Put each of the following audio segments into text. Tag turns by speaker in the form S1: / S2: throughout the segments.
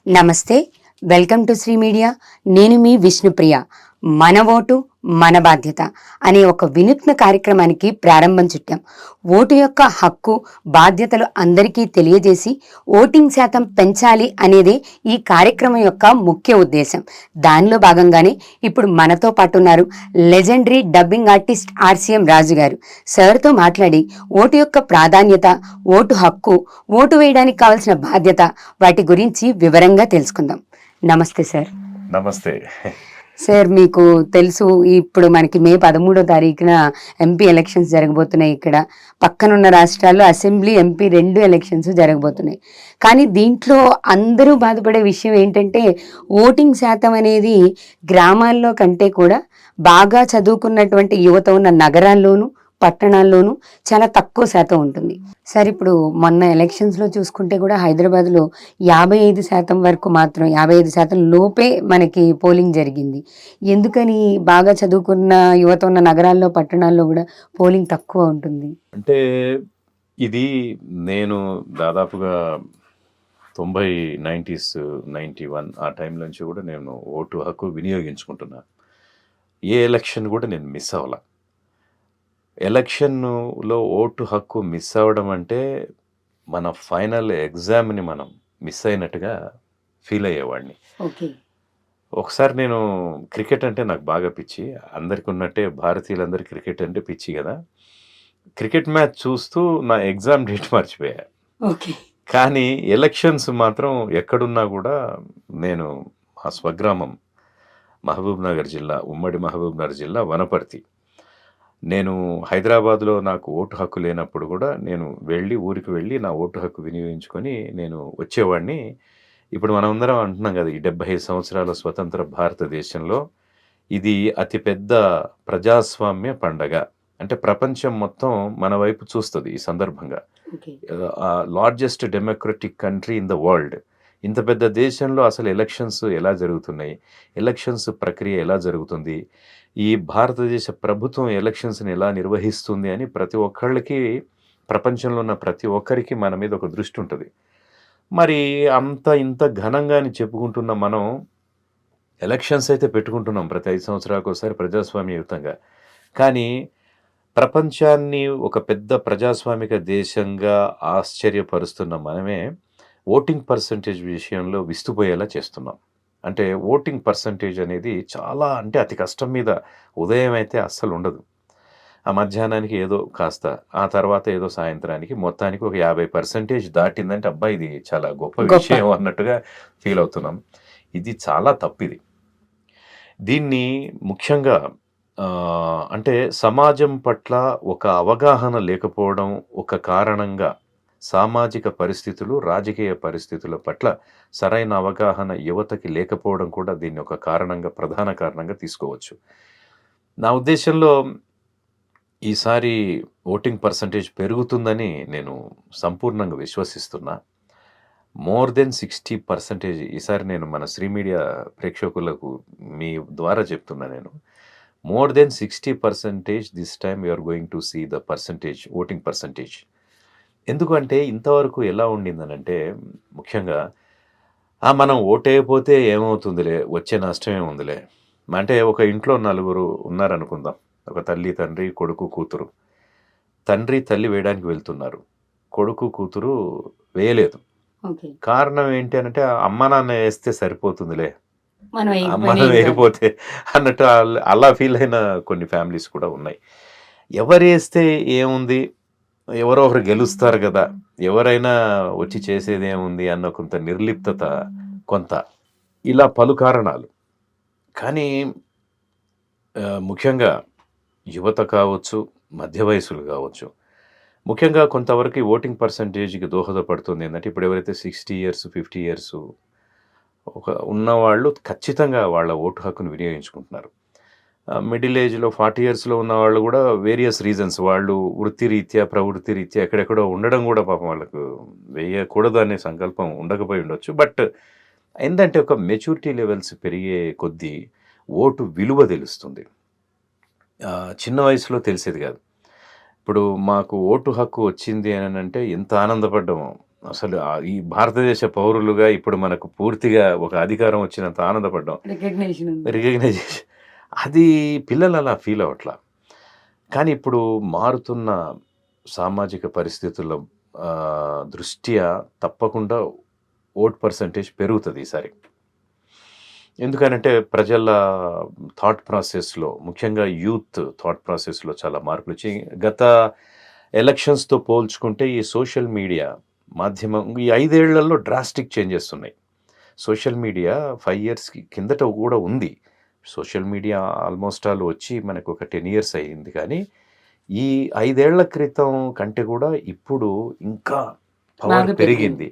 S1: నమస్తే, welcome to Shri media. నేను మీ విష్ణుప్రియ. మన ఓటు మన బాధ్యత అనే ఒక వినూత్న కార్యక్రమానికి ప్రారంభం చుట్టాం. ఓటు యొక్క హక్కు బాధ్యతలు అందరికీ తెలియజేసి ఓటింగ్ శాతం పెంచాలి అనేదే ఈ కార్యక్రమం యొక్క ముఖ్య ఉద్దేశం. దానిలో భాగంగానే ఇప్పుడు మనతో పాటు ఉన్నారు లెజెండరీ డబ్బింగ్ ఆర్టిస్ట్ ఆర్సీఎం రాజు గారు. సార్తో మాట్లాడి ఓటు యొక్క ప్రాధాన్యత, ఓటు హక్కు, ఓటు వేయడానికి కావాల్సిన బాధ్యత, వాటి గురించి వివరంగా తెలుసుకుందాం. నమస్తే సార్.
S2: నమస్తే
S1: సార్, మీకు తెలుసు ఇప్పుడు మనకి మే 13వ తారీఖున ఎంపీ ఎలక్షన్స్ జరగబోతున్నాయి. ఇక్కడ పక్కనున్న రాష్ట్రాల్లో అసెంబ్లీ, ఎంపీ 2 ఎలక్షన్స్ జరగబోతున్నాయి. కానీ దీంట్లో అందరూ బాధపడే విషయం ఏంటంటే ఓటింగ్ శాతం అనేది గ్రామాల్లో కంటే కూడా బాగా చదువుకున్నటువంటి యువత ఉన్న నగరాల్లోనూ పట్టణాల్లోనూ చాలా తక్కువ శాతం ఉంటుంది. సార్, ఇప్పుడు మొన్న ఎలక్షన్స్లో చూసుకుంటే కూడా హైదరాబాద్లో 55% వరకు మాత్రం 55% లోపే మనకి పోలింగ్ జరిగింది. ఎందుకని బాగా చదువుకున్న యువత ఉన్న నగరాల్లో పట్టణాల్లో కూడా పోలింగ్ తక్కువ ఉంటుంది?
S2: అంటే ఇది నేను దాదాపుగా 90s 91 ఆ టైం నుంచి కూడా నేను ఓటు హక్కు వినియోగించుకుంటున్నా. ఏ ఎలక్షన్ కూడా నేను మిస్ అవ్వాల. ఎలక్షన్లో ఓటు హక్కు మిస్ అవ్వడం అంటే మన ఫైనల్ ఎగ్జామ్ని మనం మిస్ అయినట్టుగా ఫీల్ అయ్యేవాడిని.
S1: ఓకే.
S2: ఒకసారి నేను క్రికెట్ అంటే నాకు బాగా పిచ్చి. అందరికి ఉన్నట్టే భారతీయులందరికీ క్రికెట్ అంటే పిచ్చి కదా. క్రికెట్ మ్యాచ్ చూస్తూ నా ఎగ్జామ్ డేట్ మర్చిపోయా.
S1: ఓకే.
S2: కానీ ఎలక్షన్స్ మాత్రం ఎక్కడున్నా కూడా నేను మా స్వగ్రామం మహబూబ్ నగర్ జిల్లా, ఉమ్మడి మహబూబ్ నగర్ జిల్లా వనపర్తి. నేను హైదరాబాద్లో నాకు ఓటు హక్కు లేనప్పుడు కూడా నేను ఊరికి వెళ్ళి నా ఓటు హక్కు వినియోగించుకొని నేను వచ్చేవాడిని. ఇప్పుడు మనమందరం అంటున్నాం కదా, ఈ 75 సంవత్సరాల స్వతంత్ర భారతదేశంలో ఇది అతిపెద్ద ప్రజాస్వామ్య పండగ. అంటే ప్రపంచం మొత్తం మన వైపు చూస్తుంది ఈ సందర్భంగా. Largest democratic country in the world. ఇంత పెద్ద దేశంలో అసలు ఎలక్షన్స్ ఎలా జరుగుతున్నాయి, ఎలక్షన్స్ ప్రక్రియ ఎలా జరుగుతుంది, ఈ భారతదేశ ప్రభుత్వం ఎలక్షన్స్ని ఎలా నిర్వహిస్తుంది అని ప్రతి ఒక్కళ్ళకి, ప్రపంచంలో ఉన్న ప్రతి ఒక్కరికి మన మీద ఒక దృష్టి ఉంటుంది. మరి ఇంత ఘనంగా అని చెప్పుకుంటున్న మనం ఎలక్షన్స్ అయితే పెట్టుకుంటున్నాం ప్రతి 5 సంవత్సరాలకు ఒకసారి ప్రజాస్వామ్యయుతంగా. కానీ ప్రపంచాన్ని ఒక పెద్ద ప్రజాస్వామిక దేశంగా ఆశ్చర్యపరుస్తున్న మనమే ఓటింగ్ పర్సంటేజ్ విషయంలో విస్తుపోయేలా చేస్తున్నాం. అంటే ఓటింగ్ పర్సంటేజ్ అనేది చాలా, అంటే అతి కష్టం మీద. ఉదయం అయితే అస్సలు ఉండదు, ఆ మధ్యాహ్నానికి ఏదో కాస్త, ఆ తర్వాత ఏదో సాయంత్రానికి, మొత్తానికి ఒక 50% దాటిందంటే అబ్బా ఇది చాలా గొప్ప విషయం అన్నట్టుగా ఫీల్ అవుతున్నాం. ఇది చాలా తప్పిది. దీన్ని ముఖ్యంగా అంటే సమాజం పట్ల ఒక అవగాహన లేకపోవడం ఒక కారణంగా, సామాజిక పరిస్థితులు, రాజకీయ పరిస్థితుల పట్ల సరైన అవగాహన యువతకి లేకపోవడం కూడా దీన్ని ఒక కారణంగా, ప్రధాన కారణంగా తీసుకోవచ్చు. నా ఉద్దేశంలో ఈసారి ఓటింగ్ పర్సంటేజ్ పెరుగుతుందని నేను సంపూర్ణంగా విశ్వసిస్తున్నా. మోర్ దెన్ 60% ఈసారి నేను మన శ్రీ మీడియా ప్రేక్షకులకు మీ ద్వారా చెప్తున్నా. నేను more than 60% this time you are going to see the percentage, voting percentage. ఎందుకంటే ఇంతవరకు ఎలా ఉండిందనంటే, ముఖ్యంగా మనం ఓటేయపోతే ఏమవుతుందిలే, వచ్చే నష్టం ఏముందిలే. అంటే ఒక ఇంట్లో 4 ఉన్నారనుకుందాం, ఒక తల్లి, తండ్రి, కొడుకు, కూతురు. తండ్రి తల్లి వేయడానికి వెళ్తున్నారు, కొడుకు కూతురు వేయలేదు. కారణం ఏంటి అనంటే అమ్మ నాన్న వేస్తే సరిపోతుందిలే, మనం వేయకపోతే అన్నట్టు అలా ఫీల్ అయిన కొన్ని ఫ్యామిలీస్ కూడా ఉన్నాయి. ఎవరు వేస్తే ఏముంది, ఎవరో ఒకరు గెలుస్తారు కదా, ఎవరైనా వచ్చి చేసేదేముంది అన్న కొంత నిర్లిప్తత, కొంత ఇలా పలు కారణాలు. కానీ ముఖ్యంగా యువత కావచ్చు, మధ్య వయసులు కావచ్చు, ముఖ్యంగా కొంతవరకు ఓటింగ్ పర్సంటేజ్కి దోహదపడుతుంది ఏంటంటే, ఇప్పుడు ఎవరైతే 60 years 50 years ఉన్నవాళ్ళు ఖచ్చితంగా వాళ్ళ ఓటు హక్కును వినియోగించుకుంటున్నారు. మిడిల్ ఏజ్లో 40 yearsలో ఉన్న వాళ్ళు కూడా వేరియస్ రీజన్స్, వాళ్ళు వృత్తిరీత్యా, ప్రవృత్తి రీత్యా ఎక్కడెక్కడో ఉండడం కూడా పాపం వాళ్ళకు వేయకూడదు అనే సంకల్పం ఉండకపోయి ఉండొచ్చు. బట్ ఏంటంటే ఒక మెచ్యూరిటీ లెవెల్స్ పెరిగే కొద్దీ ఓటు విలువ తెలుస్తుంది. చిన్న వయసులో తెలిసేది కాదు. ఇప్పుడు మాకు ఓటు హక్కు వచ్చింది అని అంటే ఎంత ఆనందపడ్డామో. అసలు ఈ భారతదేశ పౌరులుగా ఇప్పుడు మనకు పూర్తిగా ఒక అధికారం వచ్చినంత ఆనందపడ్డాం. రికగ్నైజేషన్ అది పిల్లలు అలా ఫీల్ అవ్వట్లా. కానీ ఇప్పుడు మారుతున్న సామాజిక పరిస్థితుల దృష్ట్యా తప్పకుండా ఓట్ పర్సంటేజ్ పెరుగుతుంది ఈసారి. ఎందుకనంటే ప్రజల థాట్ ప్రాసెస్లో, ముఖ్యంగా యూత్ థాట్ ప్రాసెస్లో చాలా మార్పులు వచ్చి గత ఎలక్షన్స్తో పోల్చుకుంటే ఈ సోషల్ మీడియా మాధ్యమం ఈ 5 ఏళ్లలో డ్రాస్టిక్ చేంజెస్ ఉన్నాయి. సోషల్ మీడియా 5 years కిందట కూడా ఉంది. సోషల్ మీడియా ఆల్మోస్ట్ ఆల్ వచ్చి మనకు ఒక 10 years అయ్యింది. కానీ ఈ 5 ఏళ్ల క్రితం కంటే కూడా ఇప్పుడు ఇంకా పవర్ పెరిగింది.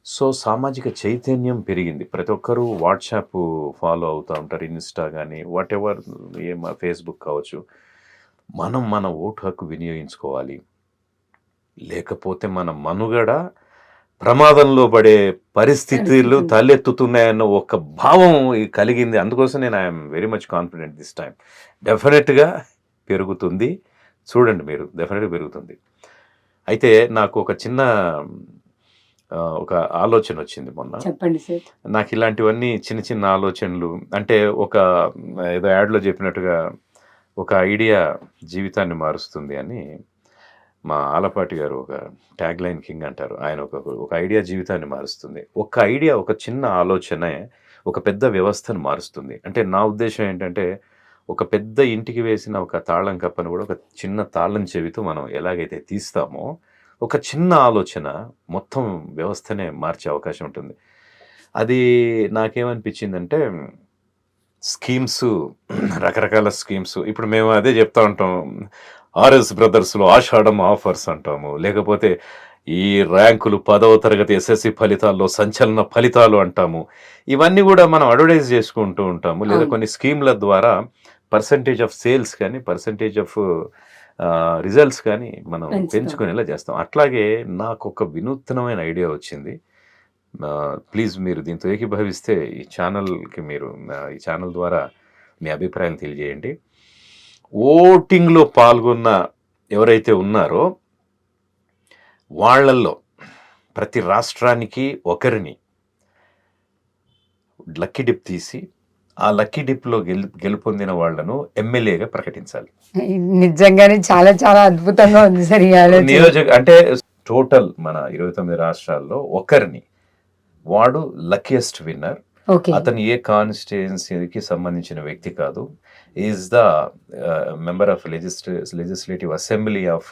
S2: సో సామాజిక చైతన్యం పెరిగింది. ప్రతి ఒక్కరూ వాట్సాప్ ఫాలో అవుతూ ఉంటారు, ఇన్స్టా కానీ వాట్ ఎవర్, ఫేస్బుక్ కావచ్చు. మనం మన ఓటు హక్కు వినియోగించుకోవాలి, లేకపోతే మన మనుగడ ప్రమాదంలో పడే పరిస్థితులు తలెత్తుతున్నాయన్న ఒక భావం కలిగింది. అందుకోసం నేను I'm very much confident this time. డెఫినెట్గా పెరుగుతుంది, చూడండి మీరు, డెఫినెట్గా పెరుగుతుంది. అయితే నాకు ఒక చిన్న ఒక ఆలోచన వచ్చింది మొన్న.
S1: చెప్పండి సార్.
S2: నాకు ఇలాంటివన్నీ చిన్న చిన్న ఆలోచనలు అంటే ఒక ఏదో యాడ్లో చెప్పినట్టుగా ఒక ఐడియా జీవితాన్ని మారుస్తుంది అని మా ఆలపాటి గారు ఒక ట్యాగ్ లైన్ కింగ్ అంటారు. ఆయన ఒక ఐడియా జీవితాన్ని మారుస్తుంది. ఒక ఐడియా, ఒక చిన్న ఆలోచనే ఒక పెద్ద వ్యవస్థను మారుస్తుంది. అంటే నా ఉద్దేశం ఏంటంటే ఒక పెద్ద ఇంటికి వేసిన ఒక తాళం కప్పను కూడా ఒక చిన్న తాళం చెవితో మనం ఎలాగైతే తీస్తామో ఒక చిన్న ఆలోచన మొత్తం వ్యవస్థనే మార్చే అవకాశం ఉంటుంది. అది నాకేమనిపించిందంటే స్కీమ్స్, రకరకాల స్కీమ్స్. ఇప్పుడు మేము అదే చెప్తా ఉంటాం, ఆర్ఎస్ బ్రదర్స్లో ఆషాఢం ఆఫర్స్ అంటాము, లేకపోతే ఈ ర్యాంకులు 10వ తరగతి ఎస్ఎస్సి ఫలితాల్లో సంచలన ఫలితాలు అంటాము. ఇవన్నీ కూడా మనం అడ్వర్టైజ్ చేసుకుంటూ ఉంటాము. లేదా కొన్ని స్కీమ్ల ద్వారా పర్సంటేజ్ ఆఫ్ సేల్స్ కానీ పర్సంటేజ్ ఆఫ్ రిజల్ట్స్ కానీ మనం పెంచుకునేలా చేస్తాం. అట్లాగే నాకు ఒక వినూత్నమైన ఐడియా వచ్చింది. ప్లీజ్ మీరు దీంతో ఏకీభవిస్తే ఈ ఛానల్కి మీరు ఈ ఛానల్ ద్వారా మీ అభిప్రాయం తెలియజేయండి. ఓటింగ్లో పాల్గొన్న ఎవరైతే ఉన్నారో వాళ్ళల్లో ప్రతి రాష్ట్రానికి ఒకరిని లక్కీ డిప్ తీసి ఆ లక్కీ డిప్లో గెలుపొందిన వాళ్లను ఎమ్మెల్యేగా ప్రకటించాలి.
S1: నిజంగానే చాలా చాలా అద్భుతంగా ఉంది సార్.
S2: అంటే టోటల్ మన 29 రాష్ట్రాల్లో ఒకరిని, వాడు లక్కీయెస్ట్ విన్నర్. అతను ఏ కాన్స్టిట్యుయెన్సీకి సంబంధించిన వ్యక్తి కాదు, is the member of legislative assembly of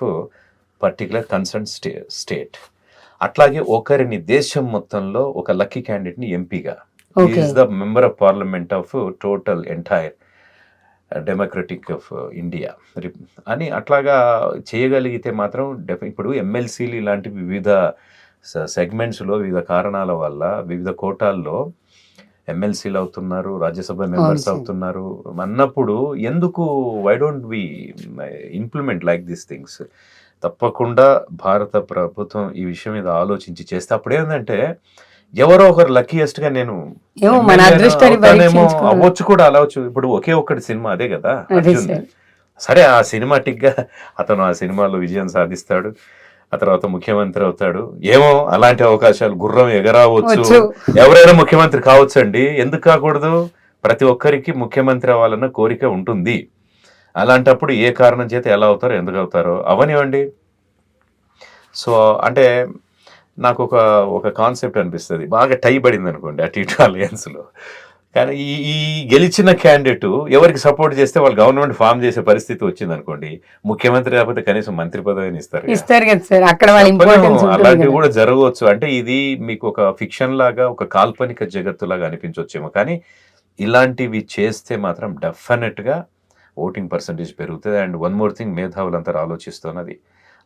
S2: particular concern state. అట్లాగే ఒకరిని దేశం మొత్తంలో ఒక లక్కీ క్యాండిడేట్ని ఎంపీగా, is the member of parliament of total entire democratic of India అని అట్లాగా చేయగలిగితే మాత్రం ఇప్పుడు ఎమ్మెల్సీలు ఇలాంటి వివిధ సెగ్మెంట్స్లో వివిధ కారణాల వల్ల వివిధ కోటాల్లో ఎమ్మెల్సీలు అవుతున్నారు, రాజ్యసభ మెంబర్స్ అవుతున్నారు అన్నప్పుడు ఎందుకు why don't we implement like these things? తప్పకుండా భారత ప్రభుత్వం ఈ విషయం మీద ఆలోచించి చేస్తే అప్పుడు ఏంటంటే ఎవరో ఒకరు లక్కీయెస్ట్ గా నేను అవ్వచ్చు కూడా అలవచ్చు. ఇప్పుడు ఒకే ఒక్కటి సినిమా అదే కదా అర్జున్. సరే ఆ సినిమాటిక్ గా అతను ఆ సినిమాలో విజయం సాధిస్తాడు, ఆ తర్వాత ముఖ్యమంత్రి అవుతాడు. ఏమో అలాంటి అవకాశాలు, గుర్రం ఎగరావచ్చు, ఎవరైనా ముఖ్యమంత్రి కావచ్చు అండి. ఎందుకు కాకూడదు? ప్రతి ఒక్కరికి ముఖ్యమంత్రి అవ్వాలన్న కోరిక ఉంటుంది. అలాంటప్పుడు ఏ కారణం చేత ఎలా అవుతారో ఎందుకు అవుతారో అవనివ్వండి. సో అంటే నాకు ఒక కాన్సెప్ట్ అనిపిస్తుంది, బాగా టై పడింది అనుకోండి అటు ఇటు అలయన్స్లో. కానీ ఈ గెలిచిన క్యాండిడేట్ ఎవరికి సపోర్ట్ చేస్తే వాళ్ళు గవర్నమెంట్ ఫామ్ చేసే పరిస్థితి వచ్చింది అనుకోండి, ముఖ్యమంత్రి కాకపోతే కనీసం మంత్రి పదవిని ఇస్తారు కదా సార్. అలాంటివి కూడా జరగవచ్చు. అంటే ఇది మీకు ఒక ఫిక్షన్ లాగా, ఒక కాల్పనిక జగత్తు లాగా అనిపించవచ్చేమో, కానీ ఇలాంటివి చేస్తే మాత్రం డెఫినెట్గా ఓటింగ్ పర్సంటేజ్ పెరుగుతుంది. అండ్ వన్ మోర్ థింగ్, మేధావులంతా ఆలోచిస్తున్నది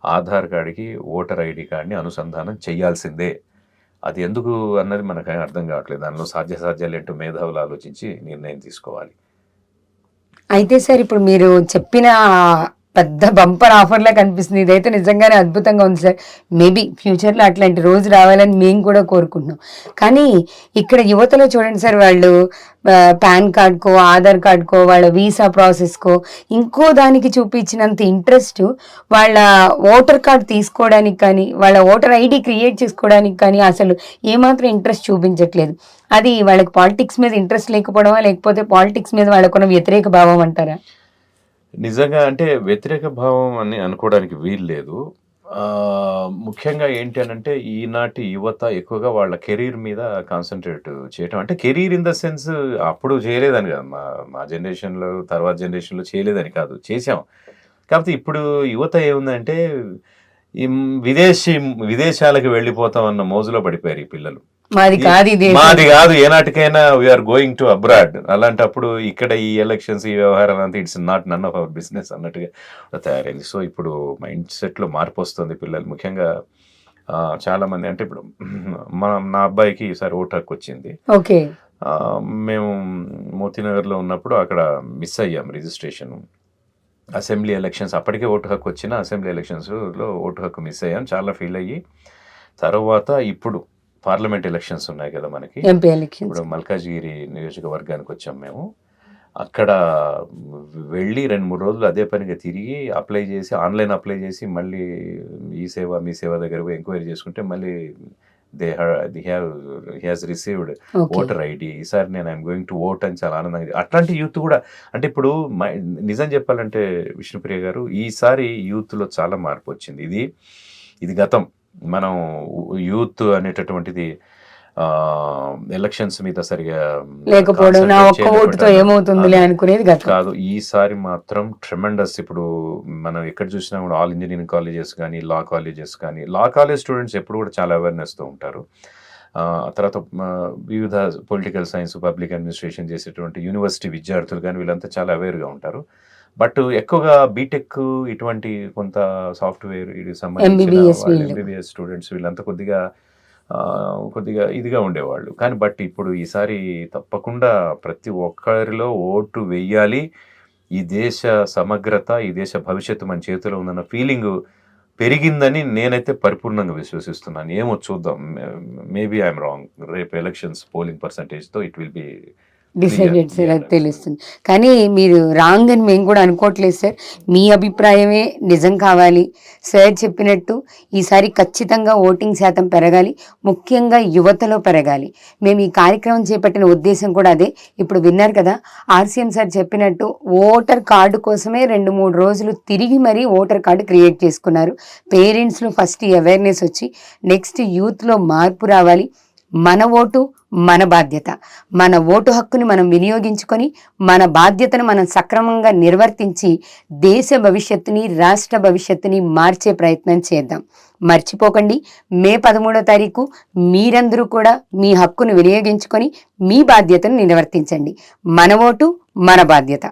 S2: ఆధార్ కార్డుకి ఓటర్ ఐడి కార్డ్ని అనుసంధానం చేయాల్సిందే. అది ఎందుకు అన్నది మనకు అర్థం కావట్లేదు. దానిలో సాధ్యాసాధ్యాలు ఏంటో మేధావులు ఆలోచించి నిర్ణయం తీసుకోవాలి.
S1: అయితే సార్ ఇప్పుడు మీరు చెప్పిన పెద్ద బంపర్ ఆఫర్లా కనిపిస్తుంది. ఇదైతే నిజంగానే అద్భుతంగా ఉంది సార్. మేబీ ఫ్యూచర్లో అట్లాంటి రోజు రావాలని మేము కూడా కోరుకుంటున్నాం. కానీ ఇక్కడ యువతలో చూడండి సార్, వాళ్ళు పాన్ కార్డ్కో, ఆధార్ కార్డ్కో, వాళ్ళ వీసా ప్రాసెస్కో, ఇంకో దానికి చూపించినంత ఇంట్రెస్ట్ వాళ్ళ ఓటర్ కార్డ్ తీసుకోవడానికి కానీ, వాళ్ళ ఓటర్ ఐడి క్రియేట్ చేసుకోవడానికి కానీ అసలు ఏమాత్రం ఇంట్రెస్ట్ చూపించట్లేదు. అది వాళ్ళకి పాలిటిక్స్ మీద ఇంట్రెస్ట్ లేకపోవడమా, లేకపోతే పాలిటిక్స్ మీద వాళ్ళకున్న వ్యతిరేక భావం అంటారా?
S2: నిజంగా అంటే వ్యతిరేక భావం అని అనుకోవడానికి వీలు లేదు. ముఖ్యంగా ఏంటి అనంటే ఈనాటి యువత ఎక్కువగా వాళ్ళ కెరీర్ మీద కాన్సంట్రేట్ చేయటం. అంటే కెరీర్ ఇన్ ద సెన్స్ అప్పుడు చేయలేదని కాదు, మా జనరేషన్లో తర్వాత జనరేషన్లో చేయలేదని కాదు, చేసాం. కాకపోతే ఇప్పుడు యువత ఏముందంటే ఈ విదేశాలకు వెళ్ళిపోతాం అన్న మోజులో పడిపోయారు ఈ పిల్లలు.
S1: మాది
S2: కాదు ఏనాటికైనా వీఆర్ గోయింగ్ టు అబ్రాడ్. అలాంటప్పుడు ఇక్కడ ఈ ఎలక్షన్స్, ఈ వ్యవహారాలు అంతా it's not none of our business అన్నట్టుగా తయారైంది. సో ఇప్పుడు మైండ్ సెట్లో మార్పు వస్తుంది పిల్లలు. ముఖ్యంగా చాలా మంది అంటే ఇప్పుడు నా అబ్బాయికి ఈసారి ఓటు హక్కు వచ్చింది.
S1: ఓకే.
S2: మేము మోతీనగర్లో ఉన్నప్పుడు అక్కడ మిస్ అయ్యాం రిజిస్ట్రేషన్. అసెంబ్లీ ఎలక్షన్స్ అప్పటికే ఓటు హక్కు వచ్చిన అసెంబ్లీ ఎలక్షన్స్లో ఓటు హక్కు మిస్ అయ్యాం. చాలా ఫీల్ అయ్యి తర్వాత ఇప్పుడు పార్లమెంట్ ఎలక్షన్స్ ఉన్నాయి కదా మనకి,
S1: ఎంపీ ఎలక్షన్,
S2: ఇప్పుడు మల్కాజ్గిరి నియోజకవర్గానికి వచ్చాం మేము. అక్కడ వెళ్ళి 2-3 రోజులు అదే పనిగా తిరిగి అప్లై చేసి, ఆన్లైన్ అప్లై చేసి, మళ్ళీ మీ సేవ దగ్గర పోయి ఎంక్వైరీ చేసుకుంటే మళ్ళీ హ్యాస్ రిసీవ్డ్ ఓటర్ ఐడి. ఈసారి నేను ఐఎమ్ గోయింగ్ టు ఓట్ అని చాలా ఆనందంగా. అట్లాంటి యూత్ కూడా అంటే ఇప్పుడు నిజం చెప్పాలంటే విష్ణుప్రియ గారు, ఈసారి యూత్లో చాలా మార్పు వచ్చింది. ఇది గతం. మనం యూత్ అనేటటువంటిది ఎలక్షన్స్ మీద సరిగా
S1: లేకపోవడం, నా ఒక్క ఓటుతో ఏమవుతుందిలే అనుకునేది
S2: కాదు. ఈసారి మాత్రం ట్రెమెండస్. ఇప్పుడు మనం ఎక్కడ చూసినా కూడా ఆల్ ఇంజనీరింగ్ కాలేజెస్ కానీ, లా కాలేజ్ స్టూడెంట్స్ ఎప్పుడు కూడా చాలా అవేర్నెస్తో ఉంటారు. తర్వాత వివిధ పొలిటికల్ సైన్స్, పబ్లిక్ అడ్మినిస్ట్రేషన్ చేసేటువంటి యూనివర్సిటీ విద్యార్థులు కానీ వీళ్ళంతా చాలా అవేర్గా ఉంటారు. బట్ ఎక్కువగా బీటెక్ ఇటువంటి కొంత సాఫ్ట్వేర్ ఎంబీబీఎస్ స్టూడెంట్స్ వీళ్ళంతా కొద్దిగా ఇదిగా ఉండేవాళ్ళు. కానీ బట్ ఇప్పుడు ఈసారి తప్పకుండా ప్రతి ఒక్కరిలో ఓటు వెయ్యాలి, ఈ దేశ సమగ్రత, ఈ దేశ భవిష్యత్తు మన చేతిలో ఉందన్న ఫీలింగ్ పెరిగిందని నేనైతే పరిపూర్ణంగా విశ్వసిస్తున్నాను. ఏమో చూద్దాం, మేబీ ఐఎమ్ రాంగ్. రేపు ఎలక్షన్స్ పోలింగ్ పర్సంటేజ్తో it will be
S1: decided sir, అది తెలుస్తుంది. కానీ మీరు రాంగ్ అని మేము కూడా అనుకోవట్లేదు సార్. మీ అభిప్రాయమే నిజం కావాలి. సార్ చెప్పినట్టు ఈసారి ఖచ్చితంగా ఓటింగ్ శాతం పెరగాలి, ముఖ్యంగా యువతలో పెరగాలి. మేము ఈ కార్యక్రమం చేపట్టిన ఉద్దేశం కూడా అదే. ఇప్పుడు విన్నారు కదా, ఆర్సీఎం సార్ చెప్పినట్టు ఓటర్ కార్డు కోసమే 2-3 రోజులు తిరిగి మరీ ఓటర్ కార్డు క్రియేట్ చేసుకున్నారు. పేరెంట్స్లో ఫస్ట్ అవేర్నెస్ వచ్చి నెక్స్ట్ యూత్లో మార్పు రావాలి. మన ఓటు మన బాధ్యత. మన ఓటు హక్కుని మనం వినియోగించుకొని మన బాధ్యతను మనం సక్రమంగా నిర్వర్తించి దేశ భవిష్యత్తుని, రాష్ట్ర భవిష్యత్తుని మార్చే ప్రయత్నం చేద్దాం. మర్చిపోకండి, మే 13వ తారీఖు మీరందరూ కూడా మీ హక్కును వినియోగించుకొని మీ బాధ్యతను నిర్వర్తించండి. మన ఓటు మన బాధ్యత.